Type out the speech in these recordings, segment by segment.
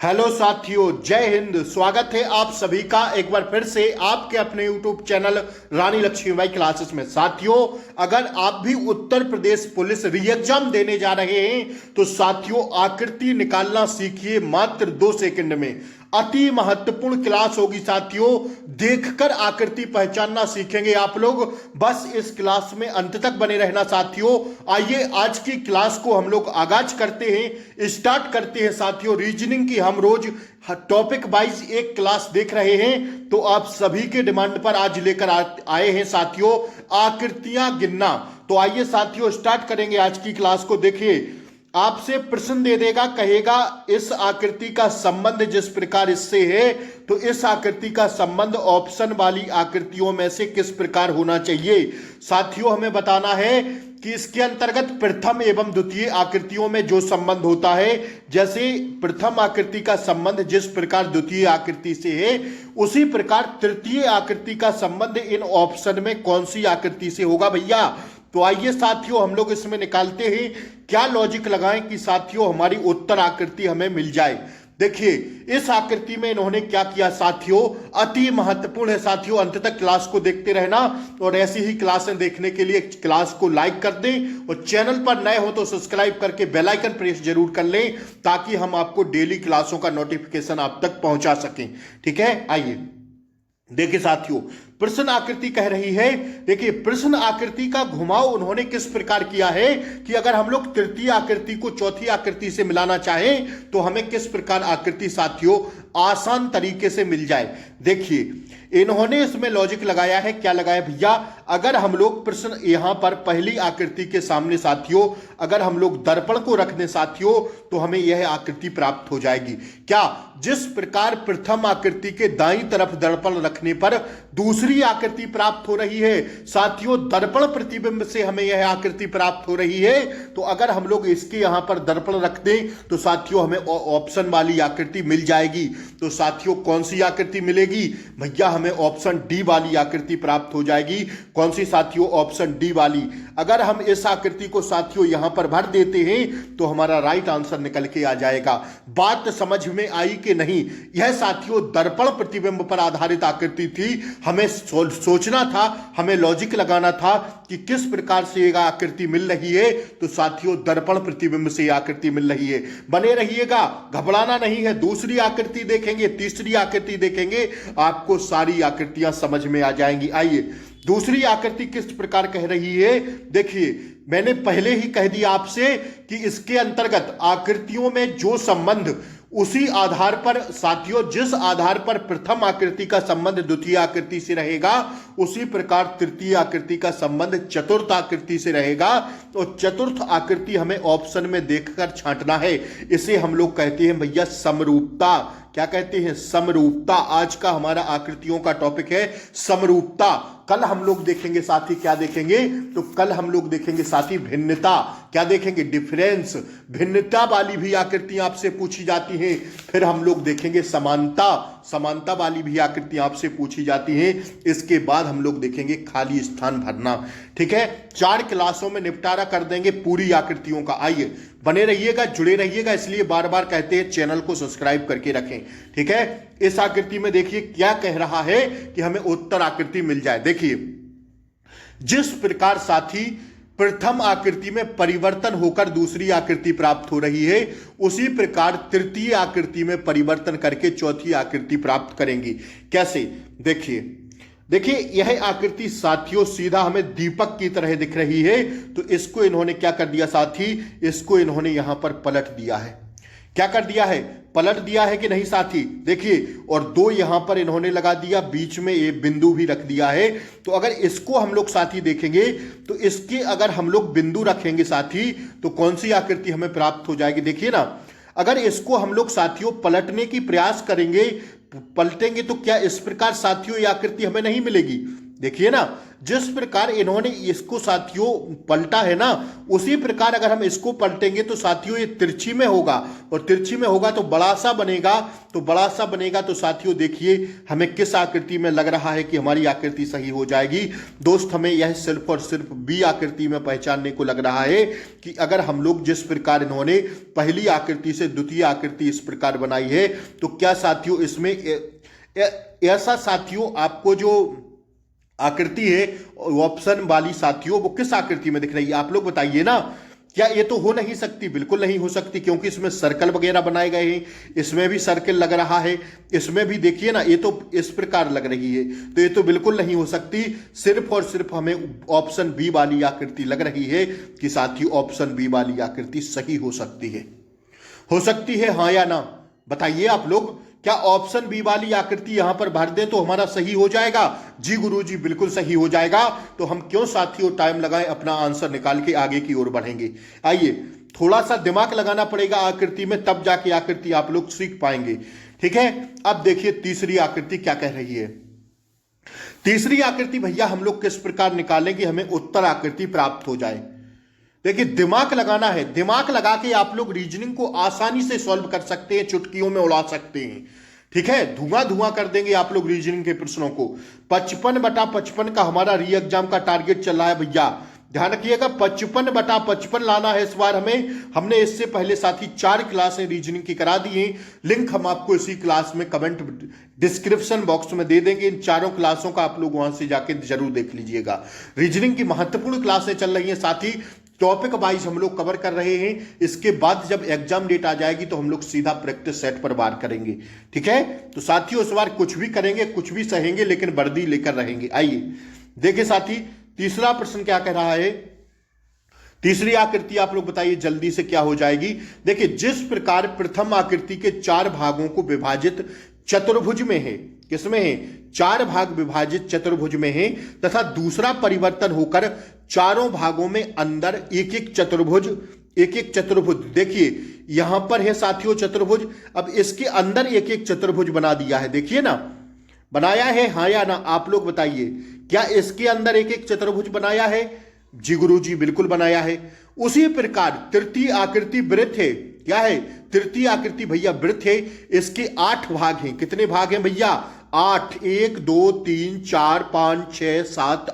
Hello साथियों, जय हिंद। स्वागत है आप सभी का एक बार फिर से आपके अपने यूट्यूब चैनल रानी लक्ष्मीबाई क्लासेस में। साथियों, अगर आप भी उत्तर प्रदेश पुलिस री एग्जाम देने जा रहे हैं तो साथियों आकृति निकालना सीखिए मात्र 2 सेकंड में। अति महत्वपूर्ण क्लास होगी साथियों, देखकर आकृति पहचानना सीखेंगे आप लोग। बस इस क्लास में अंत तक बने रहना साथियों। आइए आज की क्लास को हम लोग आगाज करते हैं, स्टार्ट करते हैं साथियों। रीजनिंग की हम रोज टॉपिक वाइज एक क्लास देख रहे हैं, तो आप सभी के डिमांड पर आज लेकर आए हैं साथियों आकृतियां गिनना। तो आइए साथियों स्टार्ट करेंगे आज की क्लास को। देखिए, आपसे प्रश्न दे देगा, कहेगा इस आकृति का संबंध जिस प्रकार इससे है, तो इस आकृति का संबंध ऑप्शन वाली आकृतियों में से किस प्रकार होना चाहिए। साथियों हमें बताना है कि इसके अंतर्गत प्रथम एवं द्वितीय आकृतियों में जो संबंध होता है, जैसे प्रथम आकृति का संबंध जिस प्रकार द्वितीय आकृति से है, उसी प्रकार तृतीय आकृति का संबंध इन ऑप्शन में कौन सी आकृति से होगा भैया। तो आइए साथियों हम लोग इसमें निकालते हैं, क्या लॉजिक लगाएं कि साथियों हमारी उत्तर आकृति हमें मिल जाए। देखिए, इस आकृति में इन्होंने क्या किया साथियों, अति महत्वपूर्ण है साथियों। अंत तक क्लास को देखते रहना और ऐसी ही क्लासें देखने के लिए क्लास को लाइक कर दें और चैनल पर नए हो तो सब्सक्राइब करके बेल आइकन प्रेस जरूर कर लें, ताकि हम आपको डेली क्लासों का नोटिफिकेशन आप तक पहुंचा सकें। ठीक है, आइए देखिए साथियों, प्रश्न आकृति कह रही है। देखिए, प्रश्न आकृति का घुमाव उन्होंने किस प्रकार किया है कि अगर हम लोग तृतीय आकृति को चौथी आकृति से मिलाना चाहें तो हमें किस प्रकार आकृति साथियों आसान तरीके से मिल जाए। देखिए, इन्होंने इसमें लॉजिक लगाया है। क्या लगाया भैया, अगर हम लोग प्रश्न यहां पर पहली आकृति के सामने साथियों अगर हम लोग दर्पण को रख दें साथियों, तो हमें यह आकृति प्राप्त हो जाएगी। क्या, जिस प्रकार प्रथम आकृति के दाईं तरफ दर्पण रखने पर दूसरी आकृति प्राप्त हो रही है साथियों, दर्पण प्रतिबिंब से हमें यह आकृति प्राप्त हो रही है, तो अगर हम लोग इसके यहां पर दर्पण रख दें तो साथियों हमें ऑप्शन वाली आकृति मिल जाएगी। तो साथियों कौन सी आकृति मिलेगी भैया, हमें ऑप्शन डी वाली आकृति प्राप्त हो जाएगी। कौन सी साथियों, ऑप्शन डी वाली। अगर हम इस आकृति को साथियों यहां पर भर देते हैं तो हमारा राइट आंसर निकल के आ जाएगा। बात समझ में आई कि नहीं। यह साथियों दर्पण प्रतिबिंब पर आधारित आकृति थी। हमें सोचना था, हमें लॉजिक लगाना था कि किस प्रकार से यह आकृति मिल रही है, तो साथियों दर्पण प्रतिबिंब से आकृति मिल रही है। बने रहिएगा, घबराना नहीं है। दूसरी आकृति देखेंगे, तीसरी आकृति देखेंगे, आपको सारी आकृतियां समझ में आ जाएंगी। आइए दूसरी आकृति किस प्रकार कह रही है। देखिए, मैंने पहले ही कह दिया आपसे कि इसके अंतर्गत आकृतियों में जो संबंध उसी आधार पर साथियों, जिस आधार पर प्रथम आकृति का संबंध द्वितीय आकृति से रहेगा, उसी प्रकार तृतीय आकृति का संबंध चतुर्थ आकृति से रहेगा। और चतुर्थ आकृति हमें ऑप्शन में देखकर छांटना है। इसे हम लोग कहते हैं भैया समरूपता। क्या कहते हैं, समरूपता। आज का हमारा आकृतियों का टॉपिक है समरूपता। कल हम लोग देखेंगे साथी, क्या देखेंगे, तो कल हम लोग देखेंगे साथी भिन्नता। क्या देखेंगे, डिफरेंस। भिन्नता वाली भी आकृतियां आपसे पूछी जाती हैं। फिर हम लोग देखेंगे समानता, समानता वाली भी आकृतियां आपसे पूछी जाती हैं। इसके बाद हम लोग देखेंगे खाली स्थान भरना। ठीक है, 4 क्लासों में निपटारा कर देंगे पूरी आकृतियों का। आइए बने रहिएगा, जुड़े रहिएगा, इसलिए बार बार कहते हैं चैनल को सब्सक्राइब करके रखें। ठीक है, इस आकृति में देखिए क्या कह रहा है कि हमें उत्तर आकृति मिल जाए। देखिए, जिस प्रकार साथी प्रथम आकृति में परिवर्तन होकर दूसरी आकृति प्राप्त हो रही है, उसी प्रकार तृतीय आकृति में परिवर्तन करके चौथी आकृति प्राप्त करेंगी। कैसे, देखिए यह आकृति साथियों सीधा हमें दीपक की तरह दिख रही है, तो इसको इन्होंने क्या कर दिया साथी, इसको इन्होंने यहां पर पलट दिया है। क्या कर दिया है, पलट दिया है कि नहीं साथी। देखिए, और 2 यहां पर इन्होंने लगा दिया, बीच में एक बिंदु भी रख दिया है। तो अगर इसको हम लोग साथी देखेंगे तो इसके अगर हम लोग बिंदु रखेंगे साथी, तो कौन सी आकृति हमें प्राप्त हो जाएगी। देखिए ना, अगर इसको हम लोग साथियों पलटने की प्रयास करेंगे, पलटेंगे, तो क्या इस प्रकार साथियों ये आकृति हमें नहीं मिलेगी। देखिए ना, जिस प्रकार इन्होंने इसको साथियों पलटा है ना, उसी प्रकार अगर हम इसको पलटेंगे तो साथियों ये तिरछी में होगा, और तिरछी में होगा तो बड़ा सा बनेगा, तो बड़ा सा बनेगा तो साथियों देखिए हमें किस आकृति में लग रहा है कि हमारी आकृति सही हो जाएगी। दोस्त हमें यह सिर्फ और सिर्फ बी आकृति में पहचानने को लग रहा है कि अगर हम लोग जिस प्रकार इन्होंने पहली आकृति से द्वितीय आकृति इस प्रकार बनाई है, तो क्या साथियों इसमें ऐसा साथियों आपको जो आकृति है ऑप्शन वाली साथियों वो किस आकृति में दिख रही है, आप लोग बताइए ना। क्या ये तो हो नहीं सकती, बिल्कुल नहीं हो सकती, क्योंकि इसमें सर्कल वगैरह बनाए गए हैं, इसमें भी सर्कल लग रहा है, इसमें भी देखिए ना ये तो इस प्रकार लग रही है, तो ये तो बिल्कुल नहीं हो सकती। सिर्फ और सिर्फ हमें ऑप्शन बी वाली आकृति लग रही है कि साथियों ऑप्शन बी वाली आकृति सही हो सकती है। हो सकती है हाँ या ना, बताइए आप लोग। क्या ऑप्शन बी वाली आकृति यहां पर भर दें तो हमारा सही हो जाएगा? जी गुरुजी बिल्कुल सही हो जाएगा। तो हम क्यों साथियों टाइम लगाएं, अपना आंसर निकाल के आगे की ओर बढ़ेंगे। आइए थोड़ा सा दिमाग लगाना पड़ेगा आकृति में, तब जाके आकृति आप लोग सीख पाएंगे। ठीक है, अब देखिए तीसरी आकृति क्या कह रही है। तीसरी आकृति भैया हम लोग किस प्रकार निकालेंगे हमें उत्तर आकृति प्राप्त हो जाए। देखिए दिमाग लगाना है, दिमाग लगा के आप लोग रीजनिंग को आसानी से सॉल्व कर सकते हैं, चुटकियों में उड़ा सकते हैं। ठीक है, धुआं धुआं कर देंगे आप लोग रीजनिंग के प्रश्नों को। 55/55 का हमारा री एग्जाम का टारगेट चल रहा है भैया, ध्यान रखिएगा। 55/55 लाना है इस बार हमें। हमने इससे पहले साथी 4 क्लासें रीजनिंग की करा दी हैं, लिंक हम आपको इसी क्लास में कमेंट डिस्क्रिप्शन बॉक्स में दे देंगे। इन चारों क्लासों का आप लोग वहां से जाके जरूर देख लीजिएगा। रीजनिंग की महत्वपूर्ण क्लासें चल रही हैं साथी, टॉपिक वाइज हम लोग कवर कर रहे हैं। इसके बाद जब एग्जाम डेट आ जाएगी तो हम लोग सीधा प्रैक्टिस सेट पर वार करेंगे। ठीक है, तो साथियों इस बार कुछ भी करेंगे, कुछ भी सहेंगे, लेकिन वर्दी लेकर रहेंगे। आइए देखिए साथी तीसरा प्रश्न क्या कह रहा है। तीसरी आकृति आप लोग बताइए जल्दी से क्या हो जाएगी। देखिए जिस प्रकार प्रथम आकृति के 4 भागों को विभाजित चतुर्भुज में है, किसमें है, 4 भाग विभाजित चतुर्भुज में है, तथा दूसरा परिवर्तन होकर चारों भागों में अंदर एक एक चतुर्भुज देखिए यहां पर है साथियों चतुर्भुज। अब इसके अंदर एक एक चतुर्भुज बना दिया है, देखिए ना, बनाया है हाँ या ना, आप लोग बताइए। क्या इसके अंदर एक एक चतुर्भुज बनाया है? जी गुरु जी बिल्कुल बनाया है। उसी प्रकार तृतीय आकृति वृत्त है, क्या है, तृतीय आकृति भैया वृत्त है। इसके 8 भाग हैं, कितने भाग हैं भैया, 8, 1 2 3 4 5 6 7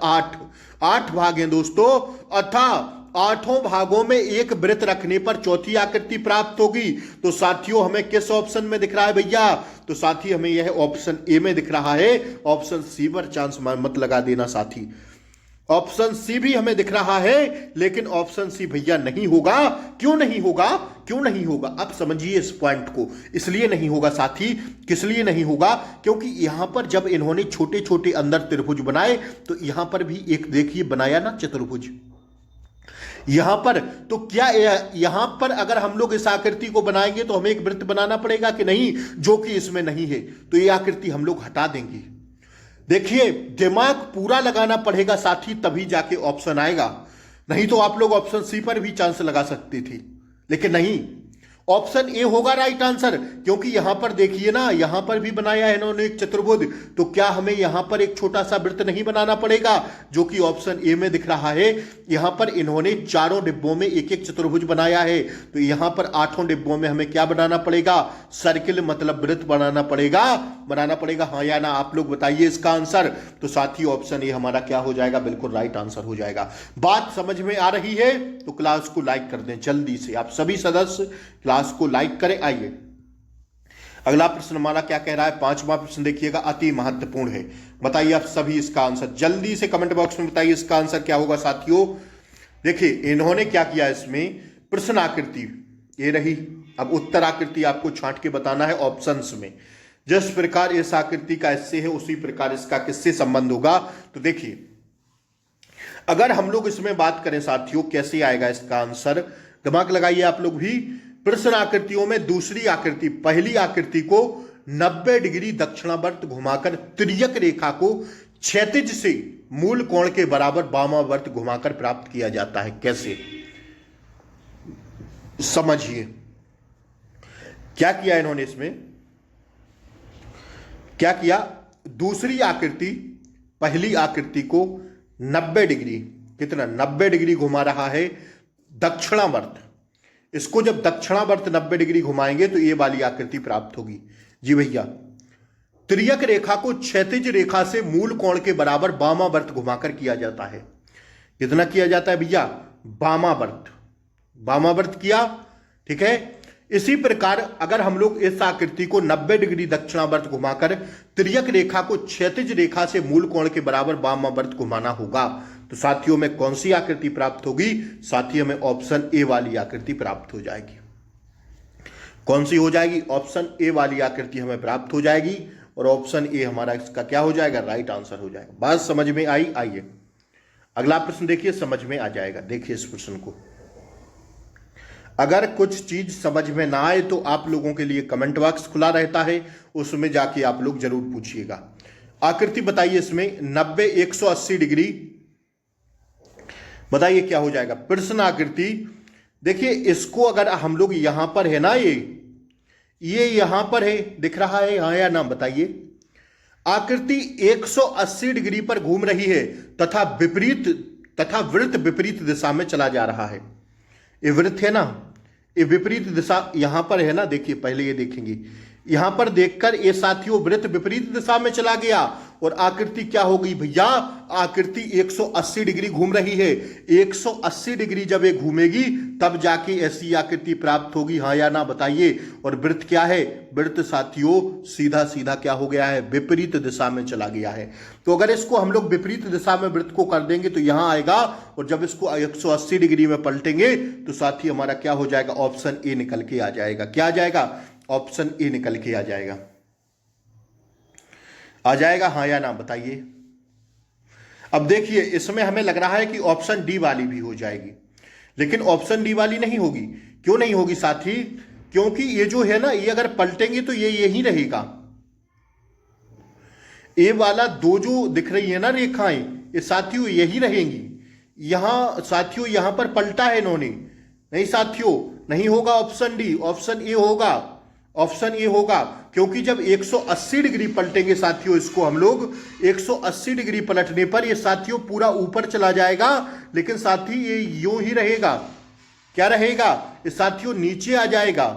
8 भाग हैं दोस्तों। अथा 8 भागों में एक वृत्त रखने पर चौथी आकृति प्राप्त होगी। तो साथियों हमें किस ऑप्शन में दिख रहा है भैया, तो साथी हमें यह ऑप्शन ए में दिख रहा है। ऑप्शन सी पर चांस मत लगा देना साथी, ऑप्शन सी भी हमें दिख रहा है, लेकिन ऑप्शन सी भैया नहीं होगा। क्यों नहीं होगा, क्यों नहीं होगा, अब समझिए इस पॉइंट को। इसलिए नहीं होगा साथी, किस लिए नहीं होगा, क्योंकि यहां पर जब इन्होंने छोटे छोटे अंदर त्रिभुज बनाए तो यहां पर भी एक देखिए बनाया ना चतुर्भुज यहां पर। तो क्या यहां पर अगर हम लोग इस आकृति को बनाएंगे तो हमें एक वृत्त बनाना पड़ेगा कि नहीं, जो कि इसमें नहीं है, तो ये आकृति हम लोग हटा देंगे। देखिए दिमाग पूरा लगाना पड़ेगा साथी, तभी जाके ऑप्शन आएगा। नहीं तो आप लोग ऑप्शन सी पर भी चांस लगा सकते थे, लेकिन नहीं, ऑप्शन ए होगा राइट आंसर। क्योंकि यहां पर देखिए ना, यहां पर भी बनाया है इन्होंने एक चतुर्भुज, तो क्या हमें यहां पर एक छोटा सा वृत्त नहीं बनाना पड़ेगा, जो कि ऑप्शन ए में दिख रहा है। यहां पर इन्होंने चारों डिब्बों में एक एक चतुर्भुज बनाया है, तो यहां पर 8 डिब्बों में हमें क्या बनाना पड़ेगा, सर्किल मतलब वृत्त बनाना पड़ेगा हाँ या ना, आप लोग बताइए इसका आंसर। तो साथी ऑप्शन ए हमारा क्या हो जाएगा, बिल्कुल राइट आंसर हो जाएगा। बात समझ में आ रही है तो क्लास को लाइक कर दें जल्दी से, आप सभी सदस्य क्लास को लाइक करें। आइए अगला प्रश्न हमारा क्या कह रहा है, 5वां प्रश्न देखिएगा, अति महत्वपूर्ण है। बताइए आप सभी इसका आंसर जल्दी से कमेंट बॉक्स में बताइए, इसका आंसर क्या होगा साथियों। देखिए इन्होंने क्या किया, इसमें प्रश्न आकृति ये रही, अब उत्तर आकृति आपको छांट के बताना है ऑप्शंस में। जिस प्रकार इस आकृति का इससे है उसी प्रकार इसका किससे संबंध होगा। तो देखिए अगर हम लोग इसमें बात करें साथियों, कैसे आएगा इसका आंसर, दिमाग लगाइए आप लोग भी। प्रश्न आकृतियों में दूसरी आकृति पहली आकृति को 90 डिग्री दक्षिणावर्त घुमाकर तिर्यक रेखा को क्षैतिज से मूल कोण के बराबर वामावर्त घुमाकर प्राप्त किया जाता है। कैसे, समझिए क्या किया इन्होंने, इसमें क्या किया, दूसरी आकृति पहली आकृति को 90 डिग्री, कितना 90 डिग्री घुमा रहा है दक्षिणावर्त। इसको जब दक्षिणावर्त 90 डिग्री घुमाएंगे तो ये वाली आकृति प्राप्त होगी। जी भैया, तिर्यक रेखा को क्षैतिज रेखा से मूल कोण के बराबर वामावर्त घुमाकर किया जाता है। कितना किया जाता है भैया? वामावर्त, वामावर्त किया, ठीक है। इसी प्रकार अगर हम लोग इस आकृति को 90 डिग्री दक्षिणावर्त घुमाकर तिर्यक रेखा को क्षैतिज रेखा से मूल कोण के बराबर वामावर्त घुमाना होगा तो साथियों में कौन सी आकृति प्राप्त होगी? साथियों में ऑप्शन ए वाली आकृति प्राप्त हो जाएगी। कौन सी हो जाएगी? ऑप्शन ए वाली आकृति हमें प्राप्त हो जाएगी और ऑप्शन ए हमारा इसका क्या हो जाएगा? राइट आंसर हो जाएगा। बात समझ में आई? आइए अगला प्रश्न देखिए, समझ में आ जाएगा। देखिए इस प्रश्न को, अगर कुछ चीज समझ में ना आए तो आप लोगों के लिए कमेंट बॉक्स खुला रहता है, उसमें जाके आप लोग जरूर पूछिएगा। आकृति बताइए इसमें 90 180 डिग्री, बताइए क्या हो जाएगा? प्रश्न आकृति देखिए, इसको अगर हम लोग यहां पर है ना, ये यहां पर है, दिख रहा है यहां या ना? बताइए। आकृति 180 डिग्री पर घूम रही है तथा वृत्त विपरीत दिशा में चला जा रहा है। ये वृत्त है ना, ये विपरीत दिशा यहां पर है ना, देखिए पहले ये देखेंगे, यहां पर देखकर ये साथियों वृत्त विपरीत दिशा में चला गया और आकृति क्या हो गई भैया? आकृति 180 डिग्री घूम रही है। 180 डिग्री जब ये घूमेगी तब जाके ऐसी आकृति प्राप्त होगी, हाँ या ना? बताइए। और वृत्त क्या है? वृत्त साथियों सीधा सीधा क्या हो गया है? विपरीत दिशा में चला गया है। तो अगर इसको हम लोग विपरीत दिशा में वृत्त को कर देंगे तो यहां आएगा, और जब इसको 180 डिग्री में पलटेंगे तो साथी हमारा क्या हो जाएगा? ऑप्शन ए निकल के आ जाएगा। क्या आ जाएगा? ऑप्शन ए निकल के आ जाएगा। आ जाएगा हाँ या ना? बताइए। अब देखिए इसमें हमें लग रहा है कि ऑप्शन डी वाली भी हो जाएगी, लेकिन ऑप्शन डी वाली नहीं होगी। क्यों नहीं होगी साथी? क्योंकि ये जो है ना, ये अगर पलटेंगे तो ये यही रहेगा। ए वाला दो जो दिख रही है ना रेखाएं, ये साथियों यही रहेंगी। यहां साथियों यहां पर पलटा है इन्होंने, नहीं साथियों, नहीं होगा ऑप्शन डी, ऑप्शन ए होगा। ऑप्शन ए होगा, क्योंकि जब 180 डिग्री पलटेंगे साथियों, इसको हम लोग 180 डिग्री पलटने पर ये साथियों पूरा ऊपर चला जाएगा, लेकिन साथी ये यूं ही रहेगा। क्या रहेगा? ये साथियों नीचे आ जाएगा।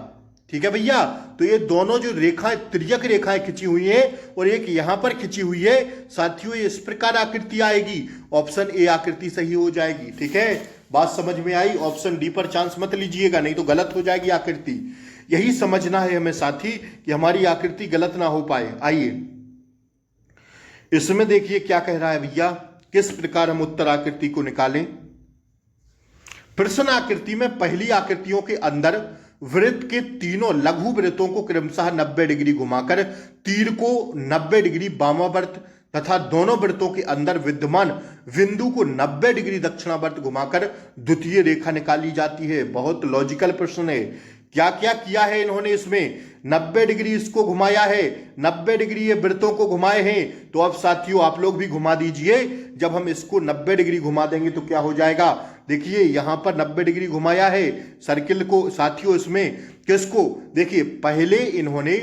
ठीक है भैया, तो ये दोनों जो रेखाएं तिर्यक रेखाएं खिंची हुई हैं और एक यहां पर खिंची हुई है साथियों, ये इस प्रकार आकृति आएगी। ऑप्शन ए आकृति सही हो जाएगी। ठीक है, बात समझ में आई? ऑप्शन डी पर चांस मत लीजिएगा, नहीं तो गलत हो जाएगी आकृति। यही समझना है हमें साथी कि हमारी आकृति गलत ना हो पाए। आइए इसमें देखिए क्या कह रहा है भैया, किस प्रकार हम उत्तर आकृति को निकालें। प्रश्न आकृति में पहली आकृतियों के अंदर वृत्त के तीनों लघु वृत्तों को क्रमशः 90 डिग्री घुमाकर तीर को 90 डिग्री वामावर्त तथा दोनों वृत्तों के अंदर विद्यमान बिंदु को 90 डिग्री दक्षिणावर्त घुमाकर द्वितीय रेखा निकाली जाती है। बहुत लॉजिकल प्रश्न है। क्या क्या किया है इन्होंने? इसमें 90 डिग्री इसको घुमाया है, 90 डिग्री ये वृत्तों को घुमाए हैं। तो अब साथियों आप लोग भी घुमा दीजिए। जब हम इसको 90 डिग्री घुमा देंगे तो क्या हो जाएगा? देखिए यहां पर 90 डिग्री घुमाया है सर्किल को साथियों। इसमें किसको? देखिए पहले इन्होंने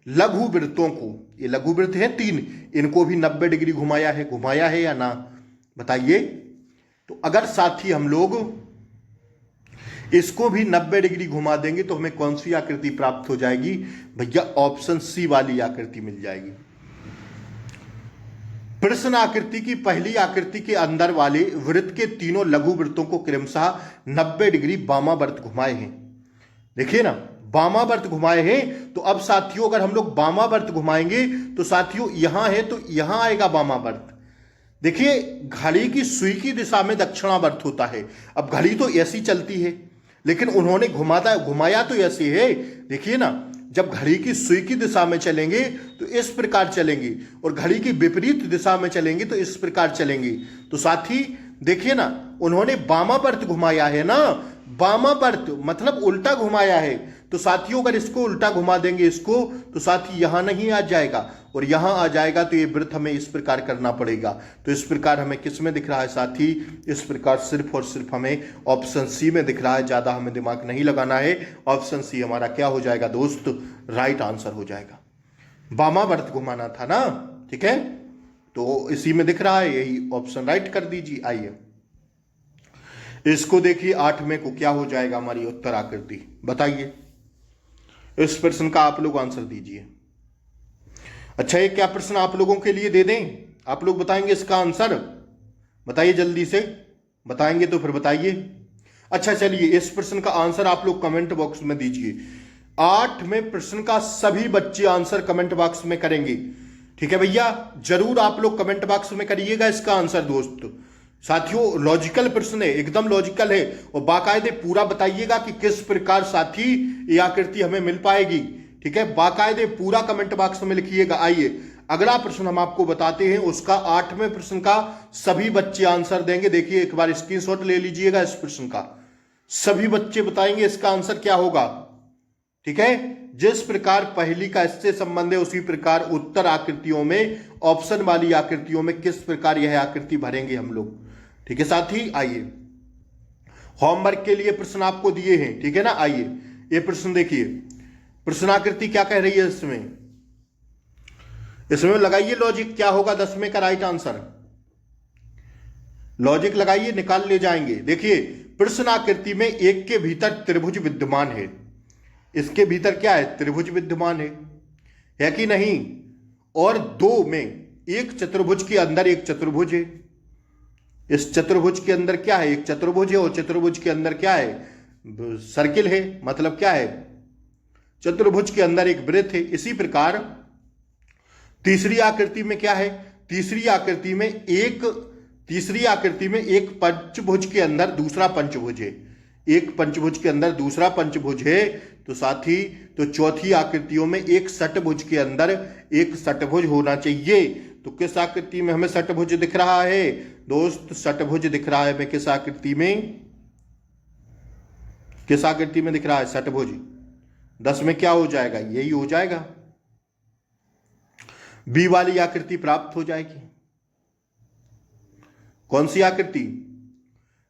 लघु वृत्तों को, ये लघु वृत्त है 3, इनको भी 90 डिग्री घुमाया है या ना? बताइए। तो अगर साथी हम लोग इसको भी 90 डिग्री घुमा देंगे तो हमें कौन सी आकृति प्राप्त हो जाएगी भैया? ऑप्शन सी वाली आकृति मिल जाएगी। प्रश्न आकृति की पहली आकृति के अंदर वाले वृत्त के तीनों लघु वृत्तों को क्रमशः 90 डिग्री वामावर्त घुमाए हैं। देखिए ना, वामावर्त घुमाए हैं। तो अब साथियों अगर हम लोग वामावर्त घुमाएंगे तो साथियों यहां है तो यहां आएगा वामावर्त। देखिए घड़ी की सुई की दिशा में दक्षिणावर्त होता है। अब घड़ी तो ऐसी चलती है, लेकिन उन्होंने घुमाया तो ऐसे है। देखिए ना, जब घड़ी की सुई की दिशा में चलेंगे तो इस प्रकार चलेंगे, और घड़ी की विपरीत दिशा में चलेंगे तो इस प्रकार चलेंगे। तो साथी देखिए ना, उन्होंने वामावर्त घुमाया है ना, वामावर्त मतलब उल्टा घुमाया है। तो साथियों अगर इसको उल्टा घुमा देंगे इसको, तो साथी यहां नहीं आ जाएगा और यहां आ जाएगा, तो ये वृत्त हमें इस प्रकार करना पड़ेगा। तो इस प्रकार हमें किस में दिख रहा है साथी? इस प्रकार सिर्फ और सिर्फ हमें ऑप्शन सी में दिख रहा है। ज्यादा हमें दिमाग नहीं लगाना है। ऑप्शन सी हमारा क्या हो जाएगा दोस्त? राइट आंसर हो जाएगा। वामावर्त घुमाना था ना। ठीक है, तो इसी में दिख रहा है, यही ऑप्शन राइट कर दीजिए। आइए इसको देखिए, 8 में को क्या हो जाएगा हमारी उत्तर आकृति, बताइए। इस प्रश्न का आप लोग आंसर दीजिए। अच्छा, ये क्या प्रश्न आप लोगों के लिए दे दें? आप लोग बताएंगे इसका आंसर, बताइए जल्दी से, बताएंगे तो फिर बताइए। अच्छा चलिए, इस प्रश्न का आंसर आप लोग कमेंट बॉक्स में दीजिए। 8 में प्रश्न का सभी बच्चे आंसर कमेंट बॉक्स में करेंगे, ठीक है भैया? जरूर आप लोग कमेंट बॉक्स में करिएगा इसका आंसर दोस्त। साथियों, लॉजिकल प्रश्न है, एकदम लॉजिकल है, और बाकायदे पूरा बताइएगा कि किस प्रकार साथी ये आकृति हमें मिल पाएगी, ठीक है? बाकायदे पूरा कमेंट बॉक्स में लिखिएगा। आइए अगला प्रश्न हम आपको बताते हैं, उसका 8वें प्रश्न का सभी बच्चे आंसर देंगे। देखिए एक बार स्क्रीनशॉट ले लीजिएगा इस प्रश्न का, सभी बच्चे बताएंगे इसका आंसर क्या होगा, ठीक है? जिस प्रकार पहली का इससे संबंध है उसी प्रकार उत्तर आकृतियों में, ऑप्शन वाली आकृतियों में किस प्रकार यह आकृति भरेंगे हम लोग, ठीक है साथी? आइए, होमवर्क के लिए प्रश्न आपको दिए हैं, ठीक है ना? आइए ये प्रश्न देखिए, प्रश्नाकृति क्या कह रही है इसमें लगाइए लॉजिक, क्या होगा 10वें का राइट आंसर? लॉजिक लगाइए, निकाल ले जाएंगे। देखिए प्रश्नाकृति में एक के भीतर त्रिभुज विद्यमान है, इसके भीतर क्या है? त्रिभुज विद्यमान है कि नहीं? और 2 में एक चतुर्भुज के अंदर एक चतुर्भुज है, इस चतुर्भुज के अंदर क्या है? एक चतुर्भुज है, और चतुर्भुज के अंदर क्या है? सर्किल है, मतलब क्या है? चतुर्भुज के अंदर एक वृत्त है। इसी प्रकार तीसरी आकृति में क्या है? तीसरी आकृति में एक पंचभुज के अंदर दूसरा पंचभुज है, एक पंचभुज के अंदर दूसरा पंचभुज है। तो साथी, तो चौथी आकृतियों में एक षटभुज के अंदर एक षटभुज होना चाहिए। तो किस आकृति में हमें षटभुज दिख रहा है दोस्त? षटभुज दिख रहा है हमें किस आकृति में? किस आकृति में दिख रहा है षटभुज? 10 में क्या हो जाएगा? यही हो जाएगा, बी वाली आकृति प्राप्त हो जाएगी। कौन सी आकृति?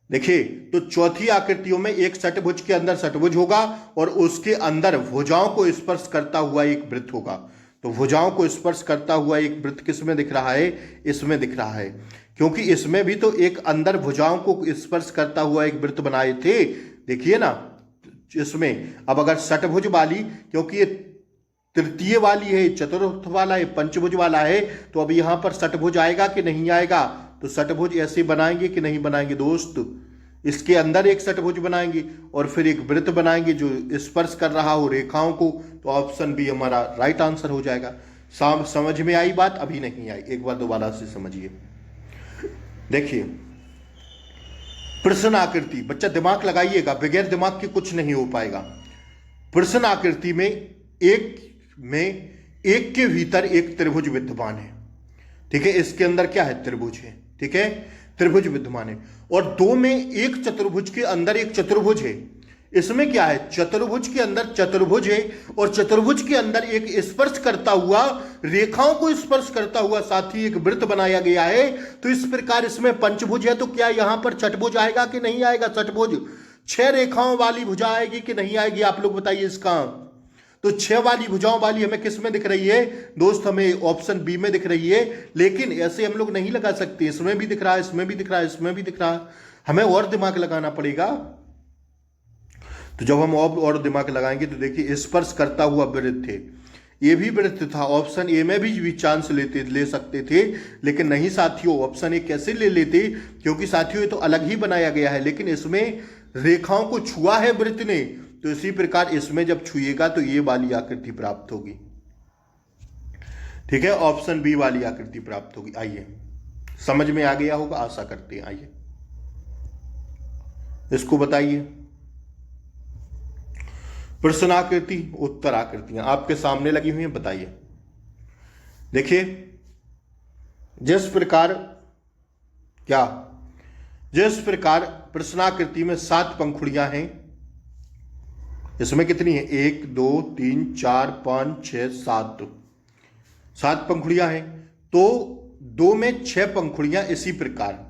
देखिए, तो चौथी आकृतियों में एक षटभुज के अंदर षटभुज होगा और उसके अंदर भुजाओं को स्पर्श करता हुआ एक वृत्त होगा। तो भुजाओं को स्पर्श करता हुआ एक वृत्त किसमें दिख रहा है? इसमें दिख रहा है, क्योंकि इसमें भी तो एक अंदर भुजाओं को स्पर्श करता हुआ एक वृत्त बनाए थे, देखिए ना इसमें। अब अगर षटभुज वाली, क्योंकि ये तृतीय वाली है, चतुर्थ वाला है, पंचभुज वाला है, तो अब यहां पर षटभुज आएगा कि नहीं आएगा? तो षटभुज ऐसे बनाएंगे कि नहीं बनाएंगे दोस्त? इसके अंदर एक षटभुज बनाएंगे और फिर एक वृत्त बनाएंगे जो स्पर्श कर रहा हो रेखाओं को। तो ऑप्शन बी हमारा राइट आंसर हो जाएगा। समझ में आई बात? अभी नहीं आई, एक बार दोबारा से समझिए। देखिए प्रश्न आकृति, बच्चा दिमाग लगाइएगा, बगैर दिमाग के कुछ नहीं हो पाएगा। प्रश्न आकृति में एक के भीतर एक त्रिभुज विद्यमान है, ठीक है? इसके अंदर क्या है? त्रिभुज है, ठीक है? त्रिभुज विद्यमान है। और 2 में एक चतुर्भुज के अंदर एक चतुर्भुज है। इसमें क्या है? चतुर्भुज के अंदर चतुर्भुज है और चतुर्भुज के अंदर एक स्पर्श करता हुआ, रेखाओं को स्पर्श करता हुआ साथी एक वृत्त बनाया गया है। तो इस प्रकार इसमें पंचभुज है, तो क्या यहां पर चतुर्भुज आएगा कि नहीं आएगा? चतुर्भुज 6 रेखाओं वाली भुजा आएगी कि नहीं आएगी? आप लोग बताइए इसका। तो 6 वाली भुजाओं वाली हमें किस में दिख रही है दोस्त? हमें ऑप्शन बी में दिख रही है। लेकिन ऐसे हम लोग नहीं लगा सकते, इसमें भी दिख रहा है, इसमें भी दिख रहा है, इसमें भी दिख रहा है, हमें और दिमाग लगाना पड़ेगा। तो जब हम और दिमाग लगाएंगे तो देखिए स्पर्श करता हुआ वृत्त थे, ये भी वृत्त था। ऑप्शन ए में भी चांस ले सकते थे, लेकिन नहीं साथियों, ऑप्शन ए कैसे ले लेते? क्योंकि साथियों ये तो अलग ही बनाया गया है, लेकिन इसमें रेखाओं को छुआ है वृत्त ने। तो इसी प्रकार इसमें जब छुएगा तो ये वाली आकृति प्राप्त होगी, ठीक है? ऑप्शन बी वाली आकृति प्राप्त होगी। आइए, समझ में आ गया होगा, आशा करते हैं। आइए इसको बताइए। प्रश्नाकृति, उत्तर आकृतियां आपके सामने लगी हुई हैं, बताइए। देखिए जिस प्रकार प्रश्नाकृति में 7 पंखुड़ियां हैं, इसमें कितनी है? 1 2 3 4 5 6 7 पंखुड़ियां हैं। तो 2 में 6 पंखुड़ियां। इसी प्रकार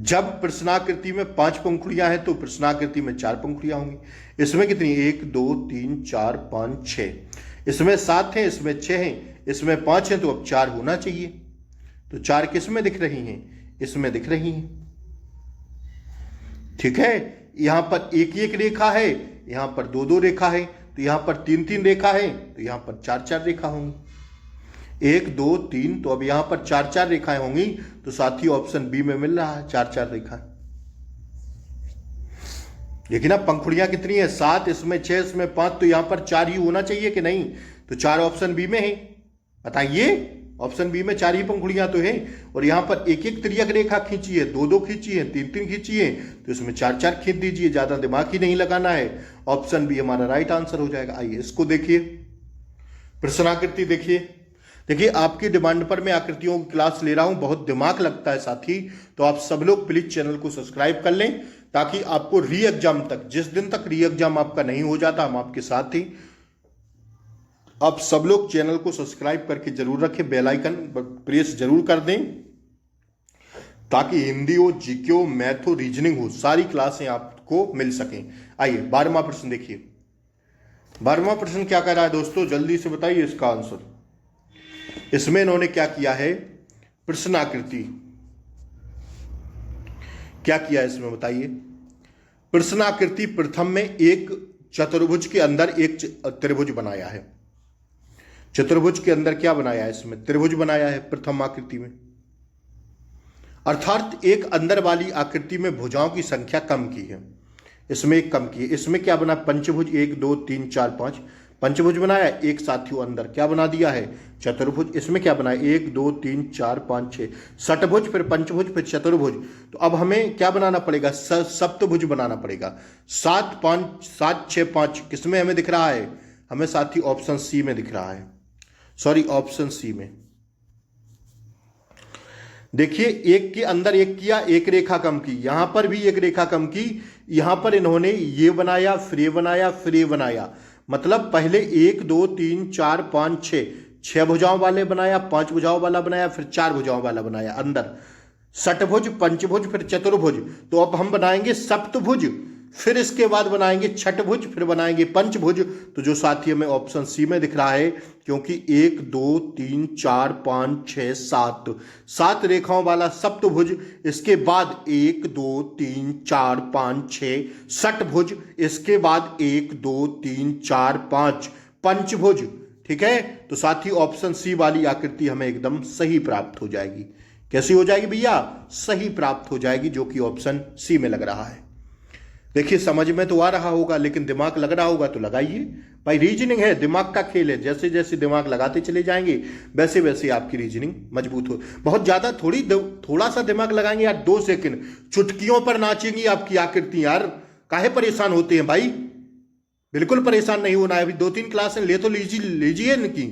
जब प्रश्नाकृति में 5 पंखुड़ियां हैं तो प्रश्नाकृति में 4 पंखुड़ियां होंगी। इसमें कितनी? 1 2 3 4 5 6। इसमें 7 हैं, इसमें 6 हैं, इसमें 5 हैं, तो अब 4 होना चाहिए, तो 4 किस में दिख रही हैं? इसमें दिख रही हैं। ठीक है, यहां पर एक एक रेखा है, यहां पर 2 2 रेखा है, तो यहां पर 3 3 रेखा है, तो यहां पर 4 4 रेखा होंगी। 1 2 3, तो अब यहां पर 4 4 रेखाएं होंगी, तो साथ ही ऑप्शन बी में मिल रहा है 4 4 रेखाएं। लेकिन अब पंखुड़ियां कितनी है? 7, इसमें 6, इसमें 5, तो यहां पर 4 ही होना चाहिए कि नहीं? तो 4 ऑप्शन बी में है। बताइए, ऑप्शन बी में 4 ही पंखुड़ियां तो हैं, और यहां पर एक एक तिर्यक रेखा खींची है, 2 2 खींची है, 3 3 खींची है, तो इसमें 4 4 खींच दीजिए, ज्यादा दिमाग ही नहीं लगाना है। ऑप्शन बी हमारा राइट आंसर हो जाएगा। आइए इसको देखिए, प्रश्नाकृति देखिए। देखिए, आपकी डिमांड पर मैं आकृतियों की क्लास ले रहा हूं, बहुत दिमाग लगता है साथी, तो आप सब लोग प्लीज चैनल को सब्सक्राइब कर लें, ताकि आपको री एग्जाम तक, जिस दिन तक री एग्जाम आपका नहीं हो जाता, हम आपके साथ ही। आप सब लोग चैनल को सब्सक्राइब करके जरूर रखें, बेल आइकन प्रेस जरूर कर दें, ताकि हिंदी हो, जीके हो, मैथ हो, रीजनिंग हो, सारी क्लासें आपको मिल सकें। आइए 12वां प्रश्न देखिए। 12वां प्रश्न क्या कह रहा है दोस्तों, जल्दी से बताइए इसका आंसर। इसमें इन्होंने क्या किया है? प्रश्नाकृति क्या किया है इसमें बताइए। प्रश्नाकृति प्रथम में एक चतुर्भुज के अंदर एक त्रिभुज बनाया है। चतुर्भुज के अंदर क्या बनाया है? इसमें त्रिभुज बनाया है प्रथम आकृति में, अर्थात एक अंदर वाली आकृति में भुजाओं की संख्या कम की है, इसमें एक कम की है। इसमें क्या बना? पंचभुज, 1 2 3 4 5 पंचभुज बनाया। एक साथियों अंदर क्या बना दिया है? चतुर्भुज। इसमें क्या बनाया? 1 2 3 4 5 6 षटभुज, फिर पंचभुज, फिर चतुर्भुज। तो अब हमें क्या बनाना पड़ेगा? सप्तभुज बनाना पड़ेगा। 7 5 7 6 5 किसमें हमें दिख रहा है? हमें साथी ऑप्शन सी में दिख रहा है, सॉरी ऑप्शन सी में। देखिए, एक के अंदर एक किया, एक रेखा कम की, यहां पर भी एक रेखा कम की, यहां पर इन्होंने ये बनाया, फिर ये बनाया, फिर ये बनाया। मतलब पहले 1 2 3 4 5 6 भुजाओं वाले बनाया, 5 भुजाओं वाला बनाया, फिर 4 भुजाओं वाला बनाया अंदर। षटभुज, पंचभुज, फिर चतुर्भुज। तो अब हम बनाएंगे सप्तभुज, फिर इसके बाद बनाएंगे छठभुज, फिर बनाएंगे पंचभुज। तो जो साथी हमें ऑप्शन सी में दिख रहा है, क्योंकि 1 2 3 4 5 6 7 रेखाओं वाला सप्तभुज, इसके बाद 1 2 3 4 5 6 षटभुज, इसके बाद 1 2 3 4 5 पंचभुज। ठीक है, तो साथी ऑप्शन सी वाली आकृति हमें एकदम सही प्राप्त हो जाएगी। कैसी हो जाएगी भैया? सही प्राप्त हो जाएगी, जो कि ऑप्शन सी में लग रहा है। देखिए, समझ में तो आ रहा होगा, लेकिन दिमाग लग रहा होगा तो लगाइए भाई। रीजनिंग है, दिमाग का खेल है, जैसे जैसे दिमाग लगाते चले जाएंगे वैसे वैसे आपकी रीजनिंग मजबूत हो। बहुत ज्यादा थोड़ा सा दिमाग लगाएंगे यार, 2 सेकंड, चुटकियों पर नाचेंगी आपकी आकृति यार। काहे परेशान होते हैं भाई? बिल्कुल परेशान नहीं होना है। अभी 2-3 क्लासें ले तो लीजिए इनकी,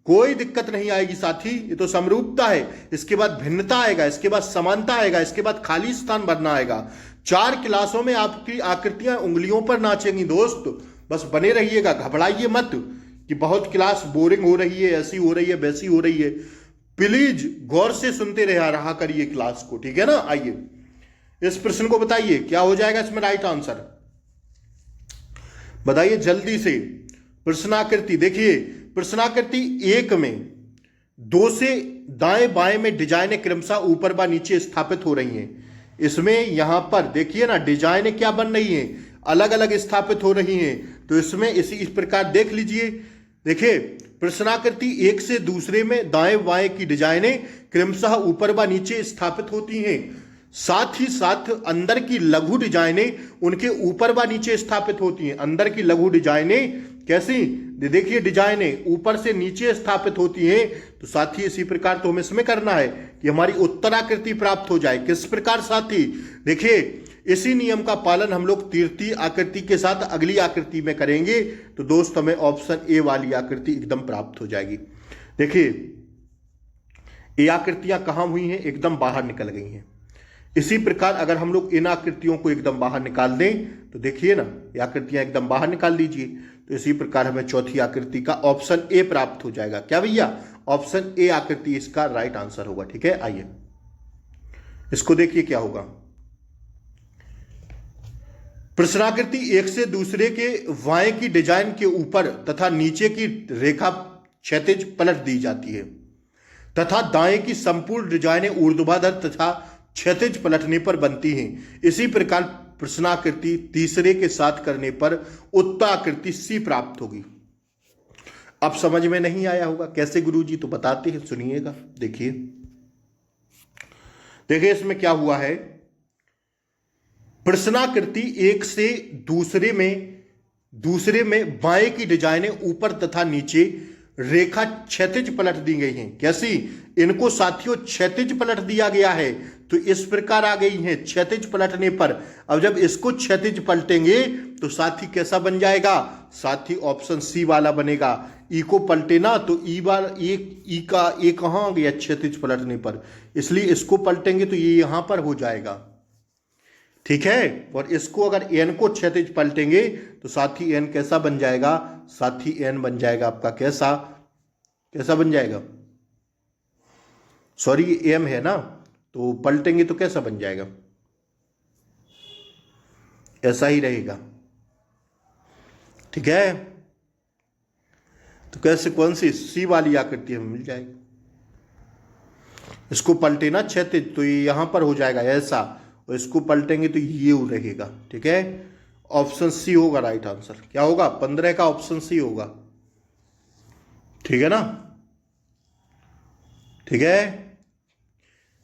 कोई दिक्कत नहीं आएगी साथी। ये तो समरूपता है, इसके बाद भिन्नता आएगा, इसके बाद समानता आएगा, इसके बाद खाली स्थान भरना आएगा। 4 क्लासों में आपकी आकृतियां उंगलियों पर नाचेंगी दोस्त। बस बने रहिएगा, घबराइए मत कि बहुत क्लास बोरिंग हो रही है, ऐसी हो रही है, वैसी हो रही है। प्लीज गौर से सुनते रहा करिए क्लास को, ठीक है ना। आइए इस प्रश्न को बताइए, क्या हो जाएगा इसमें राइट आंसर? बताइए जल्दी से। प्रश्नाकृति देखिए, प्रश्नाकृति 1 में 2 से दाएं बाएं में डिजाइनें क्रमशः ऊपर व नीचे स्थापित हो रही हैं। इसमें यहां पर देखिए ना, डिजाइनें क्या बन रही हैं? अलग अलग स्थापित हो रही हैं। तो इसमें इस प्रकार देख लीजिए। देखिए, प्रश्नाकृति 1 से दूसरे में दाएं बाएं की डिजाइनें क्रमशः ऊपर व नीचे स्थापित होती हैं। साथ ही साथ अंदर की लघु डिजाइनें उनके ऊपर व नीचे स्थापित होती हैं। अंदर की लघु डिजाइनें कैसी? देखिए, डिजाइनें ऊपर से नीचे स्थापित होती हैं। तो साथी इसी प्रकार तो हमें इसमें करना है कि हमारी उत्तराकृति प्राप्त हो जाए। किस प्रकार साथी? देखिए, इसी नियम का पालन हम लोग तीर्थी आकृति के साथ अगली आकृति में करेंगे। तो दोस्त हमें ऑप्शन ए वाली आकृति एकदम प्राप्त हो जाएगी। देखिए, ये आकृतियां कहां हुई हैं? एकदम बाहर निकल गई हैं। इसी प्रकार अगर हम लोग इन आकृतियों को एकदम बाहर निकाल दें, तो देखिए ना, ये आकृतियां एकदम बाहर निकाल दीजिए। तो इसी प्रकार हमें चौथी आकृति का ऑप्शन ए प्राप्त हो जाएगा। क्या भैया? ऑप्शन ए आकृति इसका राइट आंसर होगा। ठीक है, आइए इसको देखिए क्या होगा। प्रश्नाकृति 1 से दूसरे के वाएं की डिजाइन के ऊपर तथा नीचे की रेखा क्षैतिज पलट दी जाती है। तथा दाएं की संपूर्ण डिजाइनें ऊर्ध्वाधर तथा क्षैतिज पलटने पर बनती हैं। इसी प्रकार प्रश्नाकृति तीसरे के साथ करने पर उत्तराकृति सी प्राप्त होगी। अब समझ में नहीं आया होगा कैसे गुरुजी, तो बताते हैं, सुनिएगा। देखिए इसमें क्या हुआ है। प्रश्नाकृति एक से दूसरे में बाएं की डिजाइनें ऊपर तथा नीचे रेखा क्षैतिज पलट दी गई हैं। कैसी? इनको साथियों क्षैतिज पलट दिया गया है, तो इस प्रकार आ गई हैं क्षैतिज पलटने पर। अब जब इसको क्षैतिज पलटेंगे तो साथी कैसा बन जाएगा? साथी ऑप्शन सी वाला बनेगा। ई को पलटे ना तो ई का ए कहां आ गया? क्षैतिज पलटने पर, इसलिए इसको पलटेंगे तो ये यहां पर हो जाएगा। ठीक है, और इसको अगर एन को क्षैतिज पलटेंगे तो साथी एन कैसा बन जाएगा? साथी एन बन जाएगा आपका कैसा बन जाएगा? सॉरी ये एम है ना, तो पलटेंगे तो कैसा बन जाएगा? ऐसा ही रहेगा। ठीक है, तो कैसे, कौन सी? सी वाली आकृति हमें मिल जाएगी। इसको पलटे ना क्षैतिज तो ये यहां पर हो जाएगा ऐसा, और इसको पलटेंगे तो ये रहेगा। ठीक है, ऑप्शन सी होगा राइट आंसर। क्या होगा? 15 का ऑप्शन सी होगा। ठीक है ना? ठीक है,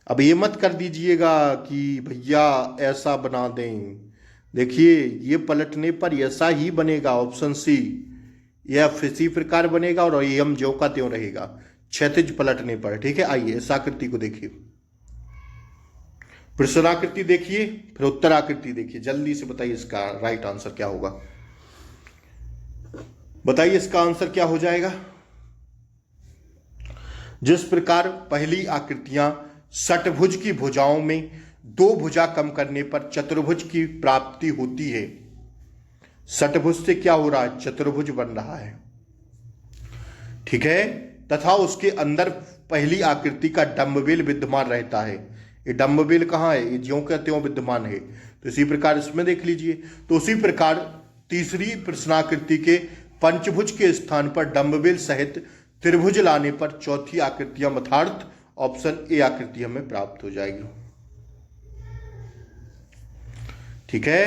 अब ये मत कर दीजिएगा कि भैया ऐसा बना दें। देखिए ये पलटने पर ऐसा ही बनेगा, ऑप्शन सी। यह इसी प्रकार बनेगा और ये हम ज्यों का त्यों रहेगा क्षैतिज पलटने पर। ठीक है, आइए इस आकृति को देखिए। प्रश्नाकृति देखिए, फिर उत्तराकृति देखिए। जल्दी से बताइए इसका राइट आंसर क्या होगा। बताइए इसका आंसर क्या हो जाएगा। जिस प्रकार पहली आकृतियां षटभुज की भुजाओं में 2 भुजा कम करने पर चतुर्भुज की प्राप्ति होती है। षटभुज से क्या हो रहा है? चतुर्भुज बन रहा है। ठीक है, तथा उसके अंदर पहली आकृति का डम्बबेल विद्यमान रहता है। ये डम्बबेल कहाँ है? ये ज्यों का त्यों विद्यमान है। तो इसी प्रकार इसमें देख लीजिए। तो उसी प्रकार तीसरी प्रश्नाकृति के पंचभुज के स्थान पर डम्बबेल सहित त्रिभुज लाने पर चौथी आकृतियां यथार्थ ऑप्शन ए आकृति हमें प्राप्त हो जाएगी। ठीक है,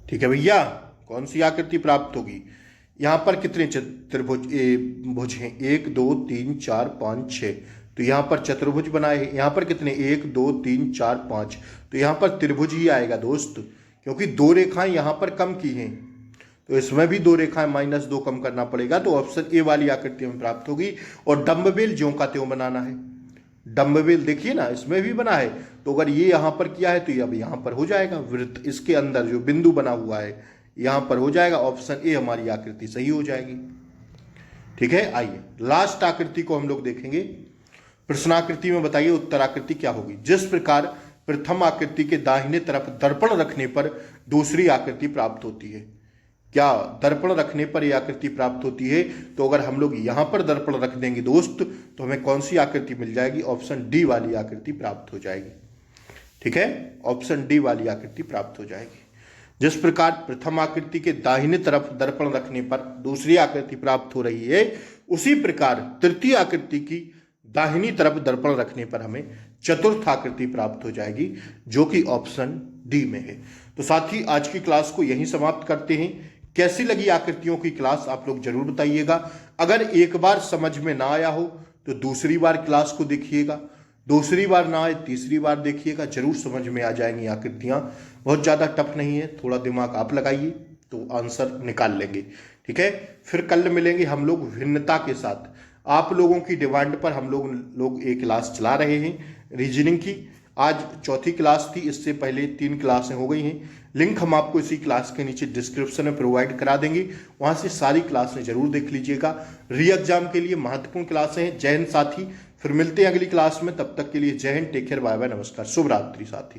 ठीक है भैया, कौन सी आकृति प्राप्त होगी? यहां पर कितने त्रिभुज भुज हैं? 1 2 3 4 5 6, तो यहां पर चतुर्भुज बनाए हैं। यहां पर कितने? 1 2 3 4 5, तो यहां पर त्रिभुज ही आएगा दोस्त, क्योंकि 2 रेखाएं यहां पर कम की हैं, तो इसमें भी 2 रेखाएं -2 कम करना पड़ेगा, तो ऑप्शन ए वाली आकृति हमें प्राप्त होगी। और डम्बबेल ज्यों का त्यों बनाना है। डम्बबेल देखिए ना, इसमें भी बना है, तो अगर ये यहां पर किया है तो ये अब यहां पर हो जाएगा। वृत्त इसके अंदर जो बिंदु बना हुआ है यहां पर हो जाएगा। ऑप्शन ए हमारी आकृति सही हो जाएगी। ठीक है, आइए लास्ट आकृति को हम लोग देखेंगे। प्रश्नाकृति में बताइए उत्तराकृति क्या होगी। जिस प्रकार प्रथम आकृति के दाहिने तरफ दर्पण रखने पर दूसरी आकृति प्राप्त होती है। क्या दर्पण रखने पर यह आकृति प्राप्त होती है? तो अगर हम लोग यहां पर दर्पण रख देंगे दोस्त तो हमें कौन सी आकृति मिल जाएगी? ऑप्शन डी वाली आकृति प्राप्त हो जाएगी। ठीक है, ऑप्शन डी वाली आकृति प्राप्त हो जाएगी। जिस प्रकार प्रथम आकृति के दाहिने तरफ दर्पण रखने पर दूसरी आकृति प्राप्त हो रही है, उसी प्रकार तृतीय आकृति की दाहिनी तरफ दर्पण रखने पर हमें चतुर्थ आकृति प्राप्त हो जाएगी, जो कि ऑप्शन डी में है। तो साथी आज की क्लास को यहीं समाप्त करते हैं। कैसी लगी आकृतियों की क्लास आप लोग जरूर बताइएगा। अगर एक बार समझ में ना आया हो तो दूसरी बार क्लास को देखिएगा, दूसरी बार ना आए तीसरी बार देखिएगा, जरूर समझ में आ जाएंगी आकृतियां। बहुत ज़्यादा टफ नहीं है, थोड़ा दिमाग आप लगाइए तो आंसर निकाल लेंगे। ठीक है, फिर कल मिलेंगे हम लोग भिन्नता के साथ। आप लोगों की डिमांड पर हम लोग एक क्लास चला रहे हैं रीजनिंग की। आज चौथी क्लास थी, इससे पहले 3 क्लासें हो गई हैं। लिंक हम आपको इसी क्लास के नीचे डिस्क्रिप्शन में प्रोवाइड करा देंगे, वहां से सारी क्लासें जरूर देख लीजिएगा। री एग्जाम के लिए महत्वपूर्ण क्लासें हैं। जय हिंद साथी, फिर मिलते हैं अगली क्लास में। तब तक के लिए जय Hind, take care, bye bye, नमस्कार, शुभ रात्रि साथी।